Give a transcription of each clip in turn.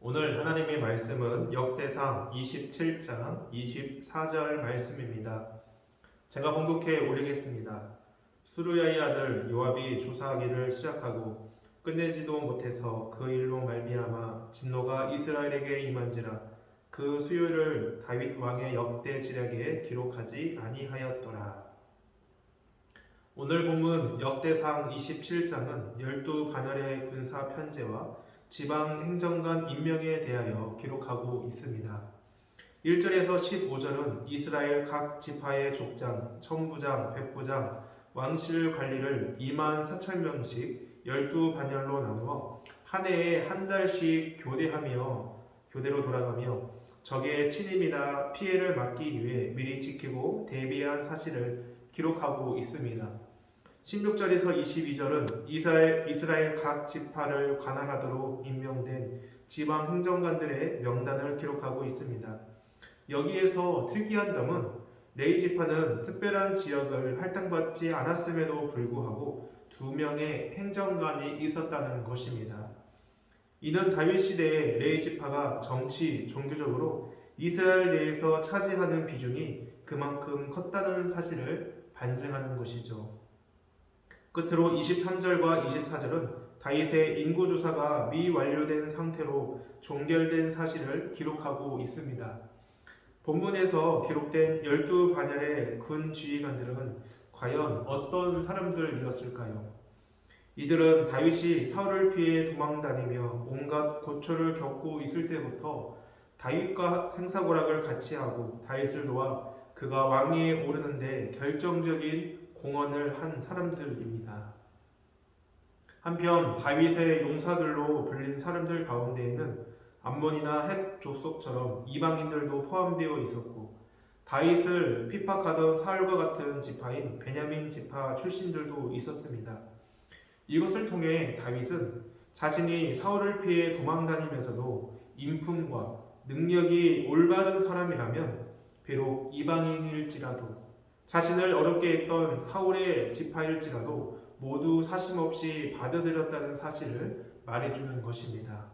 오늘 하나님의 말씀은 역대상 27장 24절 말씀입니다. 제가 봉독해 올리겠습니다. 수르야의 아들 요압이 조사하기를 시작하고 끝내지도 못해서 그 일로 말미암아 진노가 이스라엘에게 임한지라 그 수요를 다윗 왕의 역대 지략에 기록하지 아니하였더라. 오늘 본문 역대상 27장은 12반열의 군사 편제와 지방 행정관 임명에 대하여 기록하고 있습니다. 1절에서 15절은 이스라엘 각 지파의 족장, 천부장, 백부장, 왕실 관리를 2만 4천 명씩 12반열로 나누어 한 해에 한 달씩 교대로 돌아가며 적의 침입이나 피해를 막기 위해 미리 지키고 대비한 사실을 기록하고 있습니다. 16절에서 22절은 이스라엘 각 지파를 관할하도록 임명된 지방 행정관들의 명단을 기록하고 있습니다. 여기에서 특이한 점은 레위 지파는 특별한 지역을 할당받지 않았음에도 불구하고 2명의 행정관이 있었다는 것입니다. 이는 다윗 시대의 레위 지파가 정치, 종교적으로 이스라엘 내에서 차지하는 비중이 그만큼 컸다는 사실을 반증하는 것이죠. 끝으로 23절과 24절은 다윗의 인구조사가 미완료된 상태로 종결된 사실을 기록하고 있습니다. 본문에서 기록된 12반열의 군 지휘관들은 과연 어떤 사람들이었을까요? 이들은 다윗이 사울을 피해 도망다니며 온갖 고초를 겪고 있을 때부터 다윗과 생사고락을 같이 하고 다윗을 도와 그가 왕위에 오르는데 결정적인 공헌을 한 사람들입니다. 한편 다윗의 용사들로 불린 사람들 가운데에는 암몬이나 헷 족속처럼 이방인들도 포함되어 있었고 다윗을 핍박하던 사울과 같은 지파인 베냐민 지파 출신들도 있었습니다. 이것을 통해 다윗은 자신이 사울을 피해 도망다니면서도 인품과 능력이 올바른 사람이라면 비록 이방인일지라도 자신을 어렵게 했던 사울의 지파일지라도 모두 사심없이 받아들였다는 사실을 말해주는 것입니다.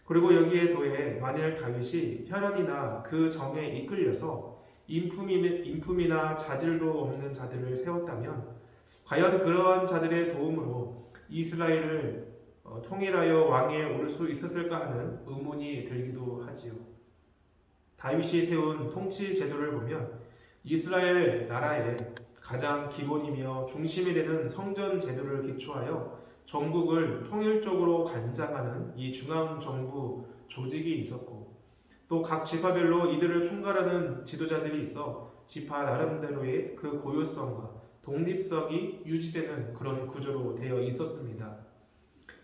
그리고 여기에 더해 만일 다윗이 혈연이나 그 정에 이끌려서 인품이나 자질도 없는 자들을 세웠다면 과연 그러한 자들의 도움으로 이스라엘을 통일하여 왕위에 오를 수 있었을까 하는 의문이 들기도 하지요. 다윗이 세운 통치 제도를 보면 이스라엘 나라의 가장 기본이며 중심이 되는 성전 제도를 기초하여 전국을 통일적으로 관장하는 이 중앙정부 조직이 있었고 또 각 지파별로 이들을 총괄하는 지도자들이 있어 지파 나름대로의 그 고유성과 독립성이 유지되는 그런 구조로 되어 있었습니다.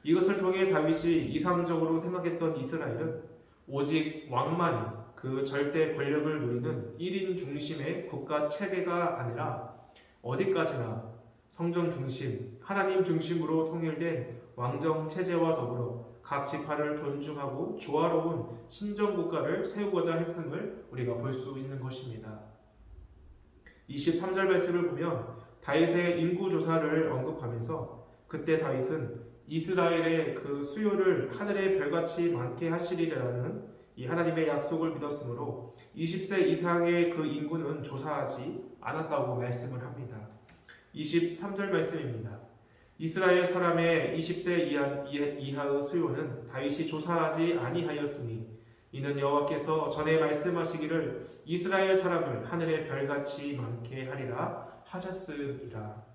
이것을 통해 다윗이 이상적으로 생각했던 이스라엘은 오직 왕만이 그 절대 권력을 누리는 1인 중심의 국가 체계가 아니라 어디까지나 성전 중심, 하나님 중심으로 통일된 왕정 체제와 더불어 각 지파를 존중하고 조화로운 신정 국가를 세우고자 했음을 우리가 볼 수 있는 것입니다. 23절 말씀을 보면 다윗의 인구 조사를 언급하면서 그때 다윗은 이스라엘의 그 수요를 하늘의 별같이 많게 하시리라는 이 하나님의 약속을 믿었으므로 20세 이상의 그 인구는 조사하지 않았다고 말씀을 합니다. 23절 말씀입니다. 이스라엘 사람의 20세 이하의 수요는 다윗이 조사하지 아니하였으니 이는 여호와께서 전에 말씀하시기를 이스라엘 사람을 하늘의 별같이 많게 하리라 하셨음이라.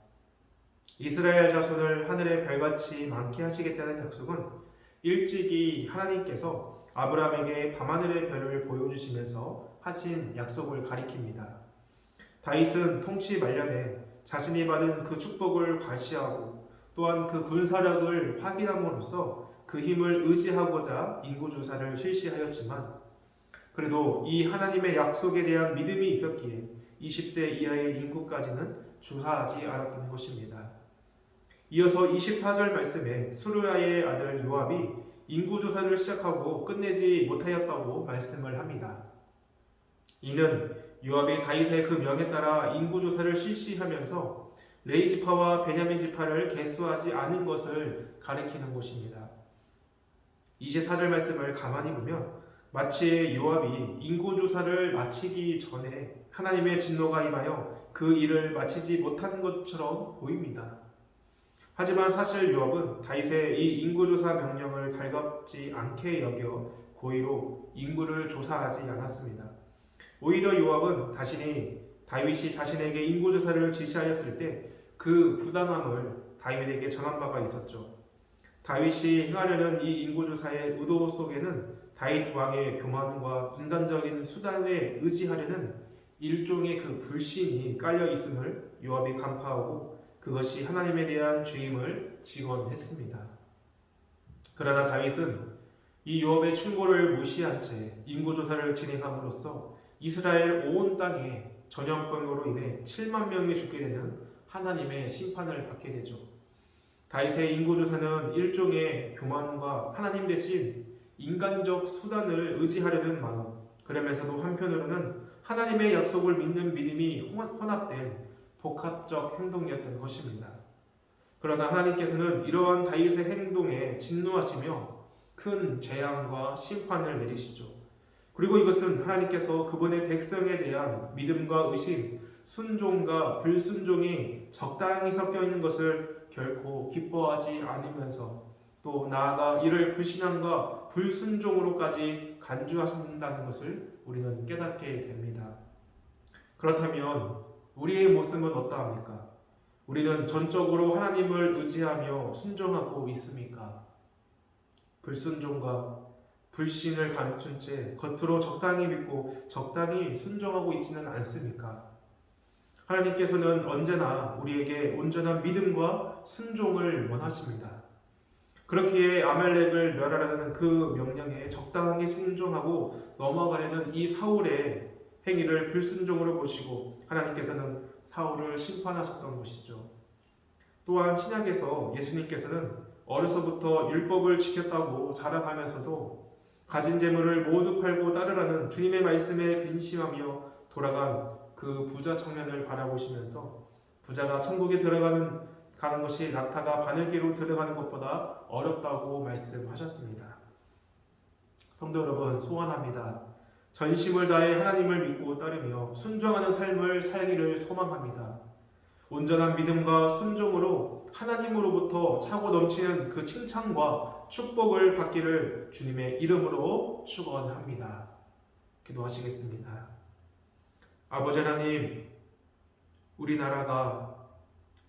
이스라엘 자손을 하늘의 별같이 많게 하시겠다는 약속은 일찍이 하나님께서 아브라함에게 밤하늘의 별을 보여주시면서 하신 약속을 가리킵니다. 다윗은 통치 말년에 자신이 받은 그 축복을 과시하고 또한 그 군사력을 확인함으로써 그 힘을 의지하고자 인구조사를 실시하였지만 그래도 이 하나님의 약속에 대한 믿음이 있었기에 20세 이하의 인구까지는 조사하지 않았던 것입니다. 이어서 24절 말씀에 수르야의 아들 요압이 인구조사를 시작하고 끝내지 못하였다고 말씀을 합니다. 이는 요압이 다윗의 그 명에 따라 인구조사를 실시하면서 레위 지파와 베냐민 지파를 계수하지 않은 것을 가리키는 것입니다. 이제 4절 말씀을 가만히 보면 마치 요압이 인구조사를 마치기 전에 하나님의 진노가 임하여 그 일을 마치지 못한 것처럼 보입니다. 하지만 사실 요압은 다윗의 이 인구조사 명령을 달갑지 않게 여겨 고의로 인구를 조사하지 않았습니다. 오히려 요압은 다윗이 자신에게 인구조사를 지시하였을 때 그 부당함을 다윗에게 전한 바가 있었죠. 다윗이 행하려는 이 인구조사의 의도 속에는 다윗 왕의 교만과 인간적인 수단에 의지하려는 일종의 그 불신이 깔려 있음을 요압이 간파하고 그것이 하나님에 대한 죄임을 직언했습니다. 그러나 다윗은 이 요압의 충고를 무시한 채 인구조사를 진행함으로써 이스라엘 온 땅에 전염병으로 인해 7만 명이 죽게 되는 하나님의 심판을 받게 되죠. 다윗의 인구조사는 일종의 교만과 하나님 대신 인간적 수단을 의지하려는 마음, 그러면서도 한편으로는 하나님의 약속을 믿는 믿음이 혼합된 복합적 행동이었던 것입니다. 그러나 하나님께서는 이러한 다윗의 행동에 진노하시며 큰 재앙과 심판을 내리시죠. 그리고 이것은 하나님께서 그분의 백성에 대한 믿음과 의심, 순종과 불순종이 적당히 섞여 있는 것을 결코 기뻐하지 않으면서 또 나아가 이를 불신앙과 불순종으로까지 간주하신다는 것을 우리는 깨닫게 됩니다. 그렇다면 우리의 모습은 어떠합니까? 우리는 전적으로 하나님을 의지하며 순종하고 있습니까? 불순종과 불신을 감춘 채 겉으로 적당히 믿고 적당히 순종하고 있지는 않습니까? 하나님께서는 언제나 우리에게 온전한 믿음과 순종을 원하십니다. 그렇기에 아말렉을 멸하라는 그 명령에 적당하게 순종하고 넘어가려는 이 사울의 행위를 불순종으로 보시고 하나님께서는 사울을 심판하셨던 것이죠. 또한 신약에서 예수님께서는 어려서부터 율법을 지켰다고 자랑하면서도 가진 재물을 모두 팔고 따르라는 주님의 말씀에 근심하며 돌아간 그 부자 청년을 바라보시면서 부자가 천국에 가는 것이 낙타가 바늘기로 들어가는 것보다 어렵다고 말씀하셨습니다. 성도 여러분, 소원합니다. 전심을 다해 하나님을 믿고 따르며 순종하는 삶을 살기를 소망합니다. 온전한 믿음과 순종으로 하나님으로부터 차고 넘치는 그 칭찬과 축복을 받기를 주님의 이름으로 축원합니다. 기도하시겠습니다. 아버지 하나님, 우리나라가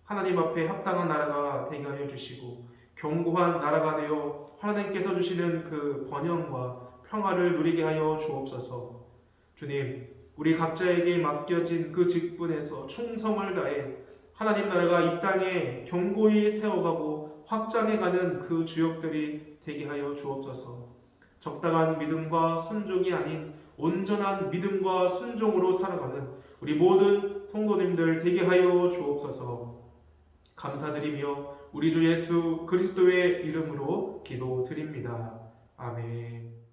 하나님 앞에 합당한 나라가 되게 하여 주시고 견고한 나라가 되어 하나님께서 주시는 그 번영과 평화를 누리게 하여 주옵소서. 주님, 우리 각자에게 맡겨진 그 직분에서 충성을 다해 하나님 나라가 이 땅에 견고히 세워가고 확장해가는 그 주역들이 되게 하여 주옵소서. 적당한 믿음과 순종이 아닌 온전한 믿음과 순종으로 살아가는 우리 모든 성도님들 되게 하여 주옵소서. 감사드리며 우리 주 예수 그리스도의 이름으로 기도드립니다. 아멘.